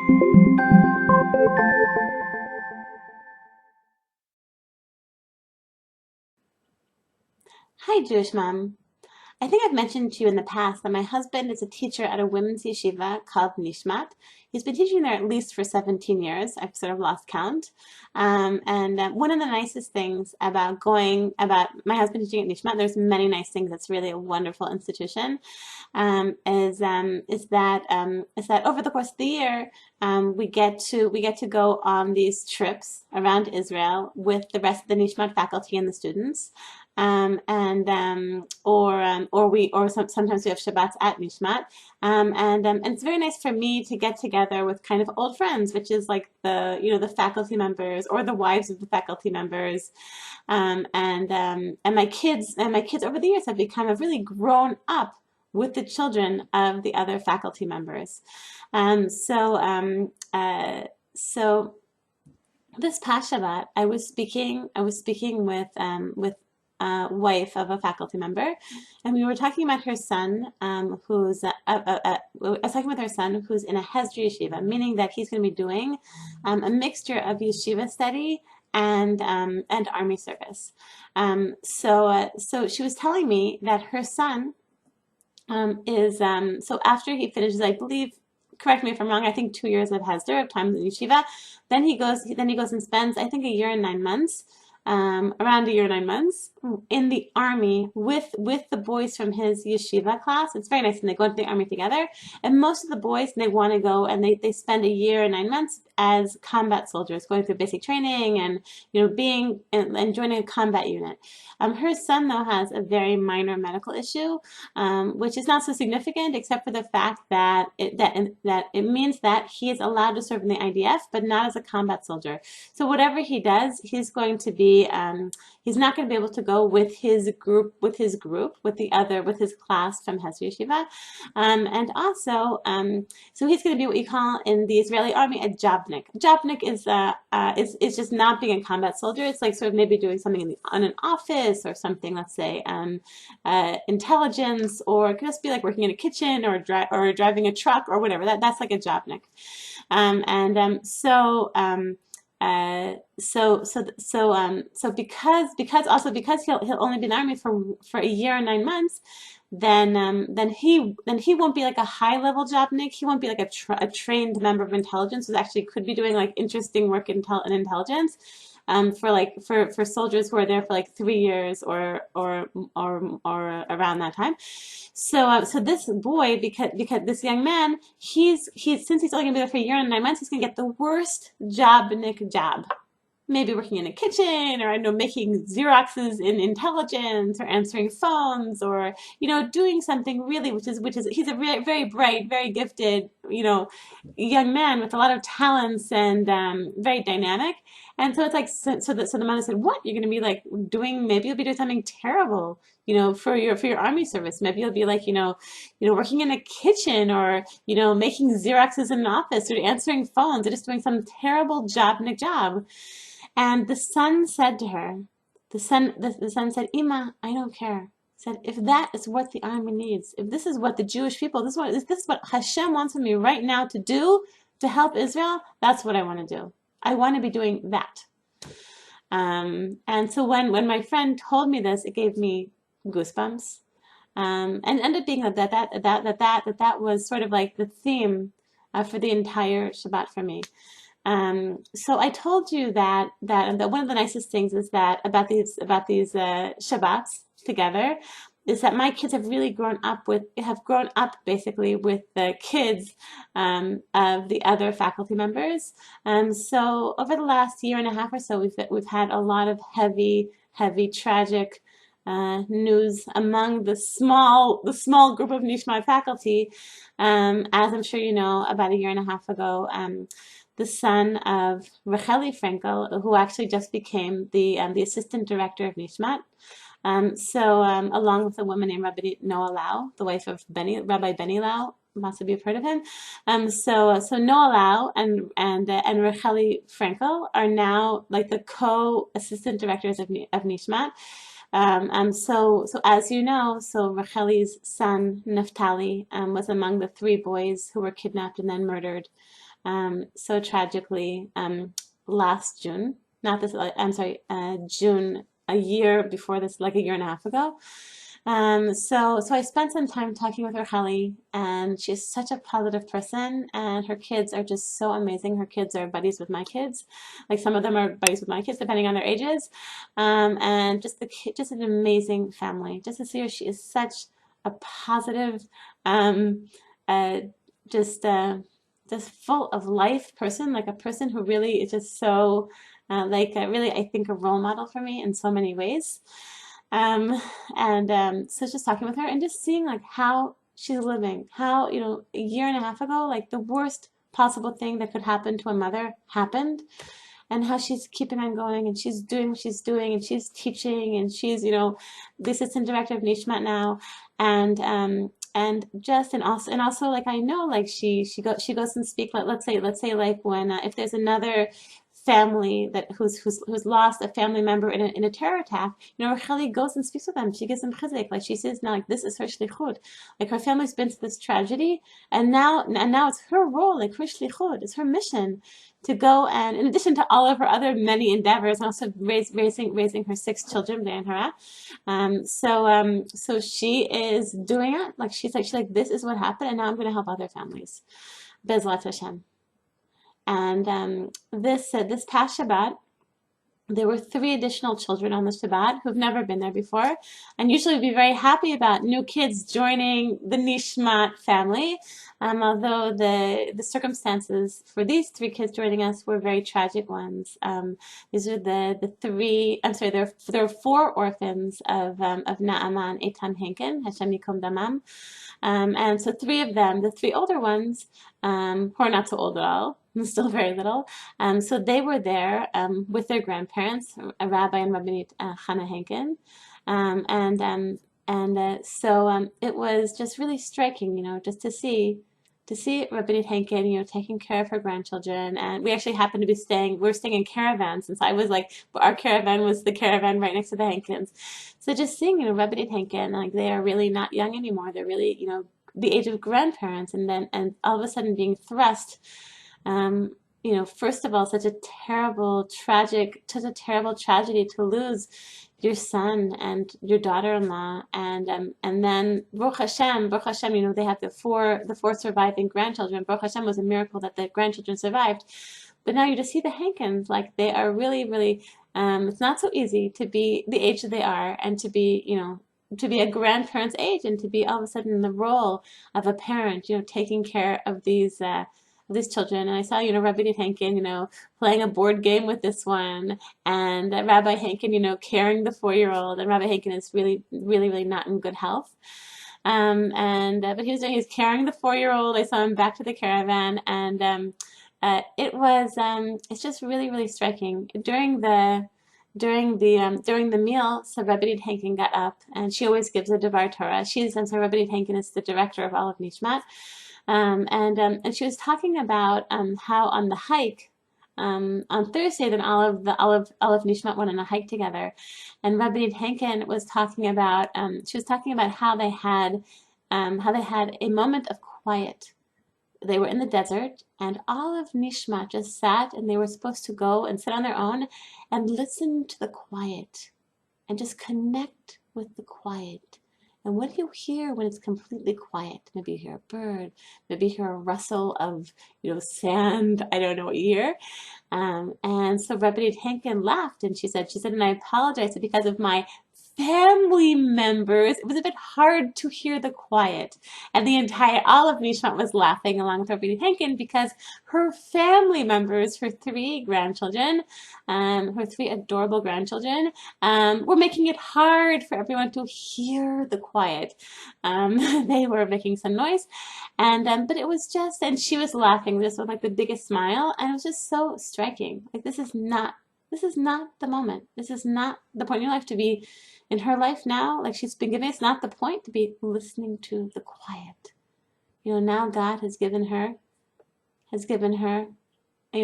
Hi, Jewish mom. I think I've mentioned to you in the past that my husband is a teacher at a women's yeshiva called Nishmat. He's been teaching there at least for 17 years. I've sort of lost count. And one of the nicest things about my husband teaching at Nishmat, there's many nice things. It's really a wonderful institution. Is that over the course of the year, we get to go on these trips around Israel with the rest of the Nishmat faculty and the students. Sometimes we have Shabbats at Nishmat, and it's very nice for me to get together with kind of old friends, which is like the faculty members or the wives of the faculty members, and my kids over the years have become have really grown up with the children of the other faculty members. Um, so um, uh, so this past Shabbat, I was speaking with a wife of a faculty member, and we were talking about her son, I was talking with her son who's in a Hesder yeshiva, meaning that he's going to be doing a mixture of yeshiva study and army service. So she was telling me that her son is so after he finishes, I believe, correct me if I'm wrong, I think 2 years of Hesder, of time in yeshiva, then he goes and spends, I think, a year and 9 months, around a year and 9 months in the army with the boys from his yeshiva class. It's very nice, and they go into the army together. And most of the boys, they want to go and they spend a year and 9 months as combat soldiers, going through basic training and being and joining a combat unit. Her son though has a very minor medical issue, which is not so significant, except for the fact that it means that he is allowed to serve in the IDF, but not as a combat soldier. So whatever he does, he's not going to be able to go with his class from Hesder Yeshiva, and also, so he's going to be what you call in the Israeli army a jobnik. Jobnik is just not being a combat soldier. It's like sort of maybe doing something on an office or something. Let's say intelligence, or it could just be like working in a kitchen or driving a truck or whatever. That's like a jobnik. And so because he'll only be in the army for a year and 9 months, then he won't be like a high level jobnik. He won't be like a trained member of intelligence who actually could be doing like interesting work in intelligence. For soldiers who are there for like 3 years or around that time. So this boy, because this young man, he's since he's only gonna be there for a year and 9 months, he's gonna get the worst jobnik job. Maybe working in a kitchen, or I know, making Xeroxes in intelligence, or answering phones, or doing something really, which is he's a very, very bright, very gifted, young man with a lot of talents, and very dynamic. And so it's like, so the mother said, "What, you're going to be like doing? Maybe you'll be doing something terrible, for your army service. Maybe you'll be like, working in a kitchen, or making Xeroxes in an office, or answering phones, or just doing some terrible jobnik job." And the son said to her, the son said, "Ima, I don't care." Said, "If that is what the army needs, if this is what the Jewish people, this is what Hashem wants of me right now to do to help Israel, that's what I want to do. I want to be doing that." And so when my friend told me this, it gave me goosebumps. And ended up being that was sort of like the theme for the entire Shabbat for me. So I told you that one of the nicest things is that about these Shabbats together is that my kids have grown up basically with the kids of the other faculty members. So over the last year and a half or so, we've had a lot of heavy tragic news among the small group of Nishmat faculty. As I'm sure you know, about a year and a half ago, the son of Racheli Frankel, who actually just became the assistant director of Nishmat. Along with a woman named Rabbi Noah Lau, the wife of Rabbi Benny Lau, possibly you've heard of him. So Noah Lau and Racheli Frankel are now like the co-assistant directors of Nishmat. So as you know, so Racheli's son Naftali was among the 3 boys who were kidnapped and then murdered so tragically last June. Not this, I'm sorry, June, a year before this, like a year and a half ago. So I spent some time talking with her Chali, and she's such a positive person, and her kids are just so amazing. Her kids are buddies with my kids, like some of them are buddies with my kids, depending on their ages, and just just an amazing family. Just to see her, she is such a positive, um, uh, just just full of life person, like a person who really is just so, really, I think, a role model for me in so many ways. Um, so just talking with her and just seeing like how she's living, how, a year and a half ago, like the worst possible thing that could happen to a mother happened, and how she's keeping on going and she's doing what she's doing and she's teaching and she's, the assistant director of Nishmat now, and just and also like I know like she goes and speak, like let's say like when if there's another family that who's lost a family member in a terror attack, Racheli goes and speaks with them. She gives them chizuk, like she says now, like this is her shlichut, like her family's been to this tragedy, and now it's her role, like her shlichut, it's her mission to go, and in addition to all of her other many endeavors, and also raising her 6 children, so she is doing it. Like she's like, this is what happened, and now I'm going to help other families. Bezrat Hashem. And this past Shabbat, there were 3 additional children on the Shabbat who've never been there before, and usually we'd be very happy about new kids joining the Nishmat family, although the circumstances for these 3 kids joining us were very tragic ones. These are the 3, I'm sorry, there are 4 orphans of Naama and Eitan Henkin, Hashem Yikom Damam. And so 3 of them, the 3 older ones, who are not so old at all, still very little, so they were there with their grandparents, a rabbi and Rabbinit Hannah Henkin, so it was just really striking, just to see Rabbinit Henkin, taking care of her grandchildren. And we actually happened to be we're staying in caravans, and so I was like, our caravan was the caravan right next to the Henkins. So just seeing, Rabbinit Henkin, like they are really not young anymore. They're really, the age of grandparents, and all of a sudden being thrust, first of all, such a terrible tragedy to lose your son and your daughter-in-law, and then Baruch Hashem, they have the four surviving grandchildren. Baruch Hashem, was a miracle that the grandchildren survived. But now you just see the Hankins, like they are really, really. It's not so easy to be the age that they are, and to be, to be a grandparent's age, and to be all of a sudden in the role of a parent, taking care of these children. And I saw, Rabbi Henkin, playing a board game with this one, and Rabbi Henkin, carrying the 4-year-old, and Rabbi Henkin is really, really, really not in good health. But he's carrying the 4-year-old. I saw him back to the caravan, and it's just really, really striking. During the meal, so Rabbi Henkin got up, and she always gives a Devar Torah. So Rabbi Henkin is the director of all of Nishmat. And she was talking about how on the hike on Thursday, then all of Nishmat went on a hike together, and Rabbi Henkin was talking about how they had a moment of quiet. They were in the desert, and all of Nishmat just sat, and they were supposed to go and sit on their own and listen to the quiet and just connect with the quiet. And what do you hear when it's completely quiet? Maybe you hear a bird, maybe you hear a rustle of, sand. I don't know what you hear. And so Rabbi Henkin laughed, and she said, and I apologize because of my family members, it was a bit hard to hear the quiet. And all of Nishmat was laughing along with Rabbi Henkin, because her family members, her 3 grandchildren, her 3 adorable grandchildren, were making it hard for everyone to hear the quiet. They were making some noise, but it was just, and she was laughing just with like the biggest smile, and it was just so striking. Like this is not the moment. This is not the point in your life to be in her life now. Like she's been giving, it's not the point to be listening to the quiet. Now God has given her,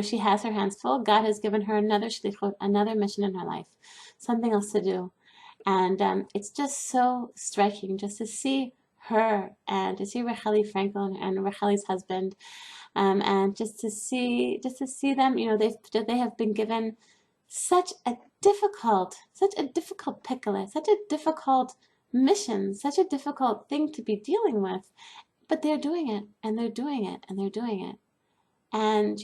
she has her hands full. God has given her another shlichut, another mission in her life, something else to do. And it's just so striking just to see her, and to see Racheli Frankel and Racheli's husband, and just to see them, they have been given such a difficult pickle, such a difficult mission, such a difficult thing to be dealing with, but they're doing it, and they're doing it, and they're doing it. And,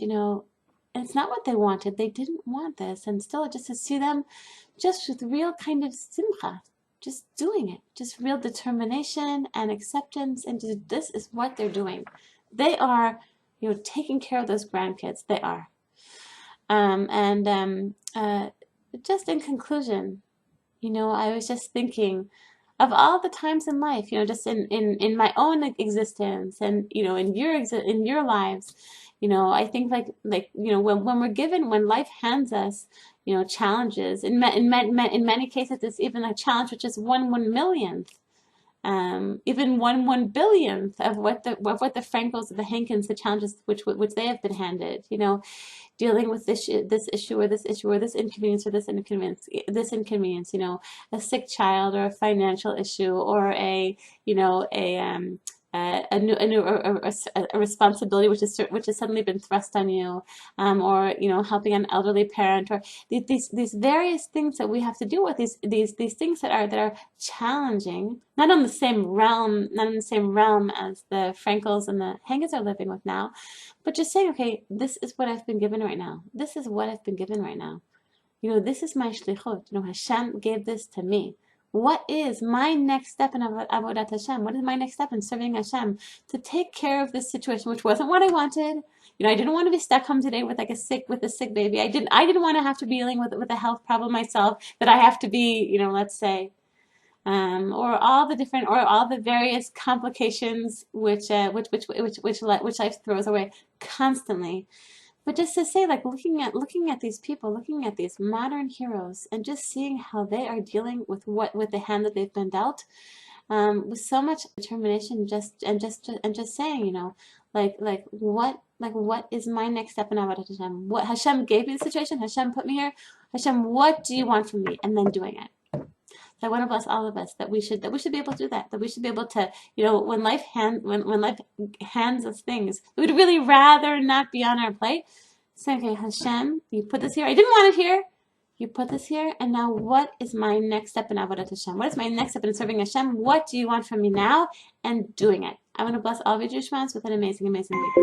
it's not what they wanted. They didn't want this. And still, just to see them just with real kind of simcha, just doing it, just real determination and acceptance. And just, this is what they're doing. They are, taking care of those grandkids. They are. Just in conclusion, I was just thinking of all the times in life, just in my own existence and, in your lives, I think when life hands us, challenges, in many cases, it's even a challenge which is 1/1,000,000th, even 1/1 billionth of what the Frankels, the Hankins, the challenges which they have been handed, dealing with this issue or this issue or this inconvenience or this inconvenience, a sick child or a financial issue or a responsibility which has suddenly been thrust on you, or helping an elderly parent, or these various things that we have to deal with, these things that are challenging, not in the same realm as the Frankels and the Hankins are living with now, but just saying, okay, this is what I've been given right now. This is what I've been given right now. This is my shlichut. Hashem gave this to me. What is my next step in Avodat Hashem? What is my next step in serving Hashem? To take care of this situation, which wasn't what I wanted. I didn't want to be stuck home today with a sick baby. I didn't want to have to be dealing with a health problem myself that I have to be, let's say, or all the various complications which life throws away constantly. But just to say, like, looking at these people, looking at these modern heroes, and just seeing how they are dealing with the hand that they've been dealt, with so much determination, just saying, what is my next step in Avodat Hashem? What Hashem gave me the situation, Hashem put me here, Hashem, what do you want from me? And then doing it. So I want to bless all of us that we should be able to do that we should be able to, when life hands us things, we would really rather not be on our plate. Say, okay, Hashem, you put this here. I didn't want it here. You put this here, and now what is my next step in Avodat Hashem? What is my next step in serving Hashem? What do you want from me now? And doing it. I want to bless all of you Jewish moms with an amazing, amazing week.